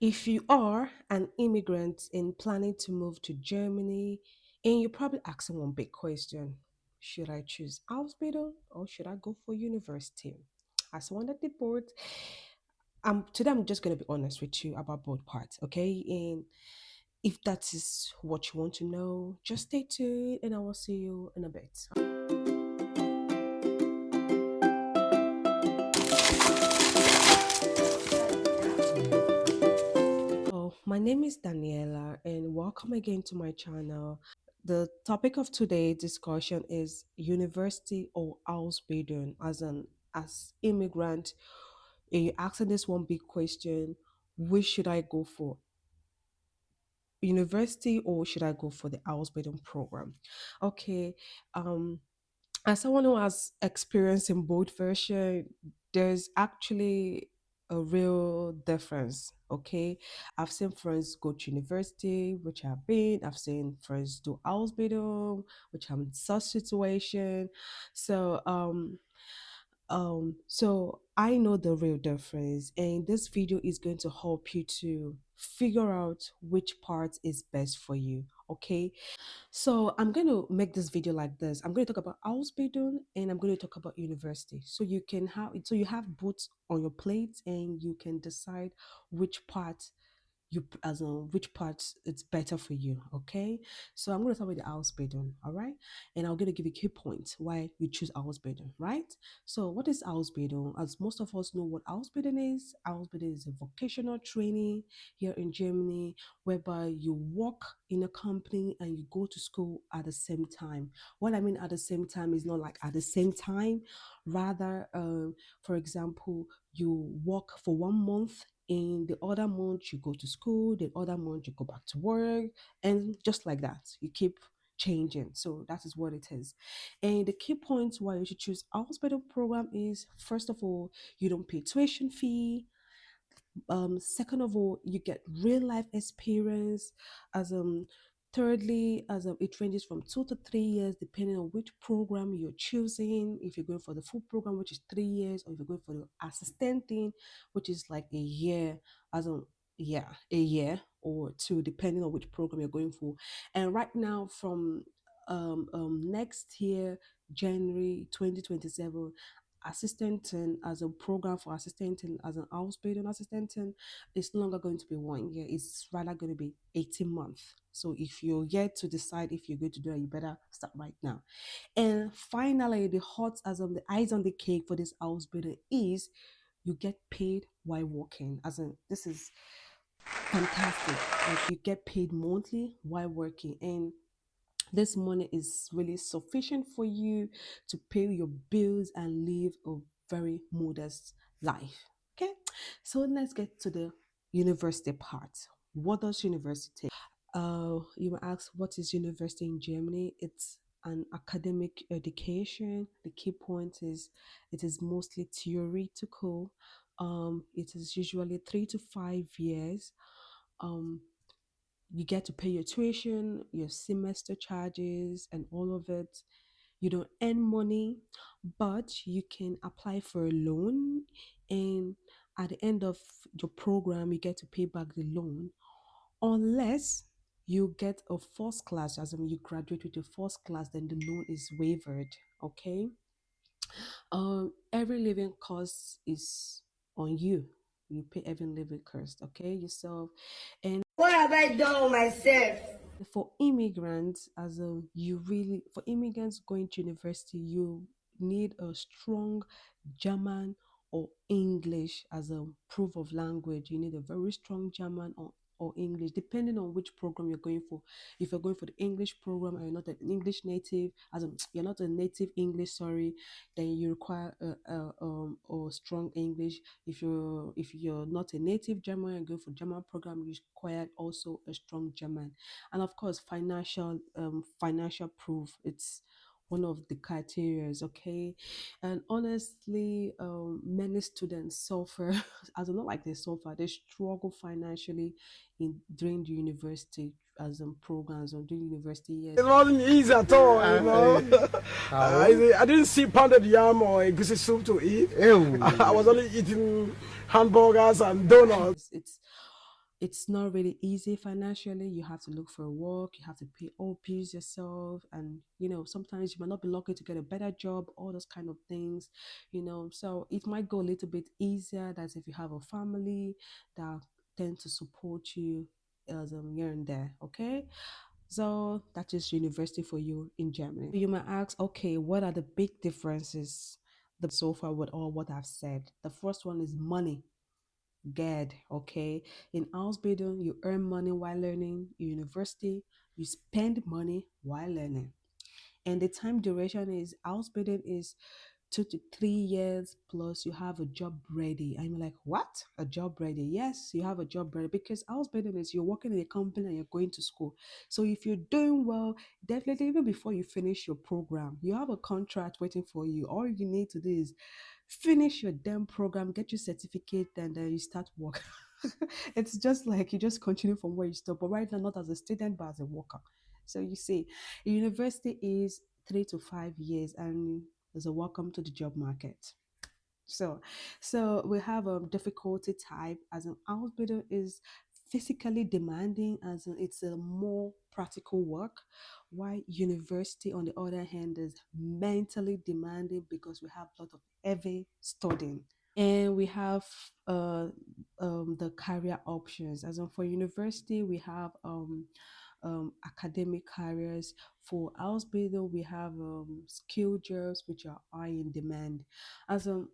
If you are an immigrant and planning to move to Germany, and you're probably asking one big question: should I choose Ausbildung or should I go for university? As one at the board, today I'm just going to be honest with you about both parts, okay? And if that is what you want to know, just stay tuned and I will see you in a bit. Oh, my name is Daniela, and welcome again to my channel. The topic of today's discussion is university or Ausbildung. As immigrant, and you're asking this one big question: which should I go for, university or should I go for the Ausbildung program? Okay, um, as someone who has experience in both version, there's actually a real difference. Okay, I've seen friends go to university, which I've been. I've seen friends do Ausbildung, which I'm in such situation. So so I know the real difference, and this video is going to help you to figure out which part is best for you. Okay, so I'm going to make this video like this. I'm going to talk about Ausbildung and I'm going to talk about university. So you have both on your plate and you can decide which part which part it's better for you. Okay, so I'm going to start with the Ausbildung. All right, and I'm going to give you key points why you choose Ausbildung. Right, so what is Ausbildung? As most of us know what Ausbildung is a vocational training here in Germany, whereby you work in a company and you go to school at the same time. What I mean at the same time is not like at the same time, rather, for example, you work for 1 month, in the other month you go to school, the other month you go back to work, and just like that you keep changing. So that is what it is. And the key points why you should choose our hospital program is, first of all, you don't pay tuition fee. Second of all, you get real life experience. As thirdly, as it ranges from 2 to 3 years depending on which program you're choosing. If you're going for the full program, which is 3 years, or if you're going for the assistant thing, which is like a year, as a yeah, a year or two, depending on which program you're going for. And right now, from next year, January 2027, assistant as a program for assistant as an Ausbildung assistant is no longer going to be 1 year. It's rather going to be 18 months. So if you're yet to decide if you're going to do it, you better start right now. And finally, the hot as of the eyes on the cake for this Ausbildung is you get paid while working. As in, this is fantastic. Like, you get paid monthly while working, and this money is really sufficient for you to pay your bills and live a very modest life. Okay, so let's get to the university part. What does university? You may ask, what is university in Germany? It's an academic education. The key point is it is mostly theoretical. It is usually 3 to 5 years. Um, you get to pay your tuition, your semester charges, and all of it. You don't earn money, but you can apply for a loan, and at the end of your program, you get to pay back the loan, unless you get a first class, as in you graduate with your first class, then the loan is waived. Okay. Every living cost is on you. You pay every living cost, okay, yourself. And what have I done with myself? for immigrants, as a you really for immigrants going to university, you need a strong German or English as a proof of language. You need a very strong German or English, depending on which program you're going for. If you're going for the English program and you're not an English native, you're not a native English, sorry, then you require a strong English. If you're not a native German and go for German program, you require also a strong German. And of course, financial proof, it's one of the criterias. Okay, and honestly, many students suffer I don't know, like they suffer, they struggle financially in during the university as programs or during university years. It wasn't easy at all, you know. I didn't see pounded yam or a goosey soup to eat. I was only eating hamburgers and donuts. It's It's not really easy financially. You have to look for work, you have to pay all bills yourself, and sometimes you might not be lucky to get a better job, all those kind of things. So it might go a little bit easier that's if you have a family that tend to support you as here and there. Okay, so that is university for you in Germany. You might ask, okay, what are the big differences so far with all what I've said? The first one is money. Good, okay. In Ausbildung, you earn money while learning. In university, you spend money while learning. And the time duration is Ausbildung is 2 to 3 years plus you have a job ready. And you're like, what? A job ready? Yes, you have a job ready because Ausbildung is you're working in a company and you're going to school. So if you're doing well, definitely even before you finish your program, you have a contract waiting for you. All you need to do is finish your damn program, get your certificate, and then you start work. It's just like you just continue from where you stop, but right now, not as a student, but as a worker. So you see, university is 3 to 5 years, and there's a welcome to the job market. So, so we have a difficulty type as an outbidder is physically demanding, as in it's a more practical work, while university on the other hand is mentally demanding because we have a lot of heavy studying. And we have the career options. As in for university, we have academic careers. For Ausbildung, we have skill jobs which are high in demand. As an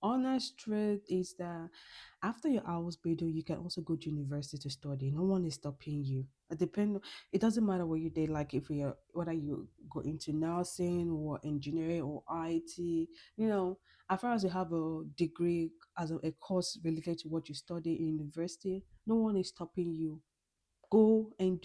honest truth is that after your Ausbildung, you can also go to university to study. No one is stopping you. It doesn't matter what you did, like if you're whether you go into nursing or engineering or IT, as far as you have a degree as a course related to what you study in university, no one is stopping you. Go and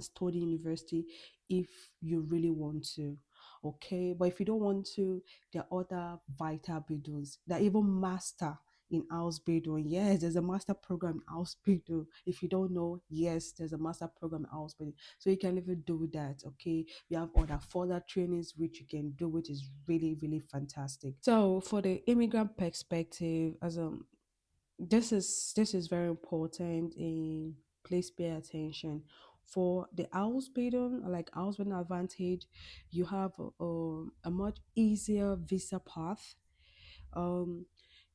study university if you really want to. Okay, but if you don't want to, there are other vital buildings that even master in Ausbildung. Yes, there's a master program in Ausbildung. If you don't know, yes, there's a master program in Ausbildung, so you can even do that. Okay, we have other further trainings which you can do, which is really really fantastic. So for the immigrant perspective, as this is very important. In please pay attention for the Ausbildung, like Ausbildung advantage. You have a much easier visa path. um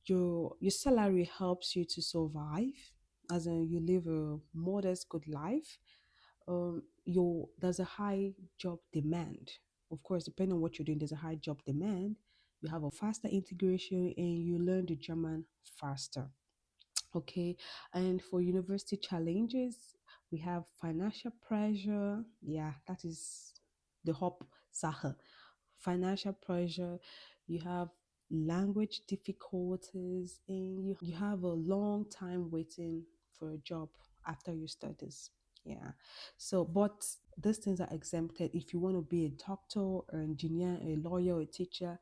your salary helps you to survive, as in you live a modest good life. Your There's a high job demand. Of course, depending on what you're doing, there's a high job demand. You have a faster integration and you learn the German faster. Okay, and for university challenges, we have financial pressure. Yeah, that is the hop sache. Financial pressure, you have language difficulties, and you have a long time waiting for a job after your studies. Yeah, so but these things are exempted if you want to be a doctor or engineer, a lawyer, or a teacher.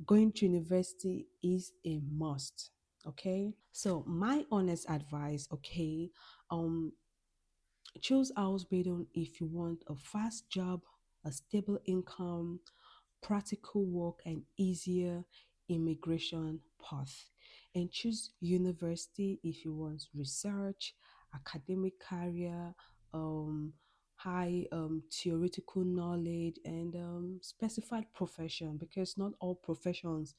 Going to university is a must. Okay, so my honest advice, okay, um choose Ausbildung if you want a fast job, a stable income, practical work, and easier immigration path. And choose university if you want research, academic career, high theoretical knowledge, and specified profession, because not all professions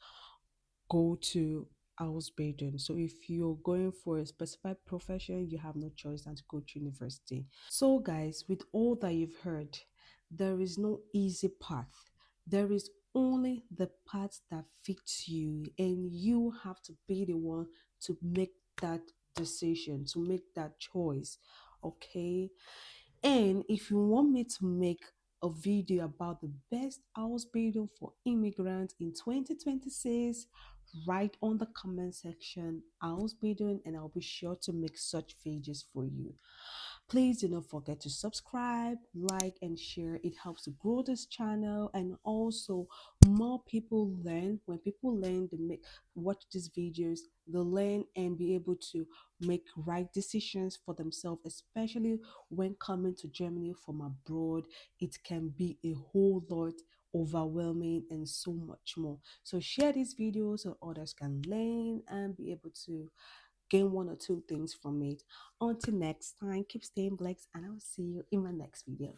go to Ausbildung. So if you're going for a specified profession, you have no choice than to go to university. So guys, with all that you've heard, there is no easy path. There is only the path that fits you, and you have to be the one to make that decision, to make that choice. Okay, and if you want me to make a video about the best Ausbildung for immigrants in 2026, write on the comment section Ausbildung, and I'll be sure to make such videos for you. Please do not forget to subscribe, like, and share. It helps to grow this channel, and also more people learn. When people learn, they watch these videos, they learn and be able to make right decisions for themselves, especially when coming to Germany from abroad. It can be a whole lot overwhelming and so much more. So share these videos so others can learn and be able to gain one or two things from it. Until next time, keep staying blessed, and I'll see you in my next video.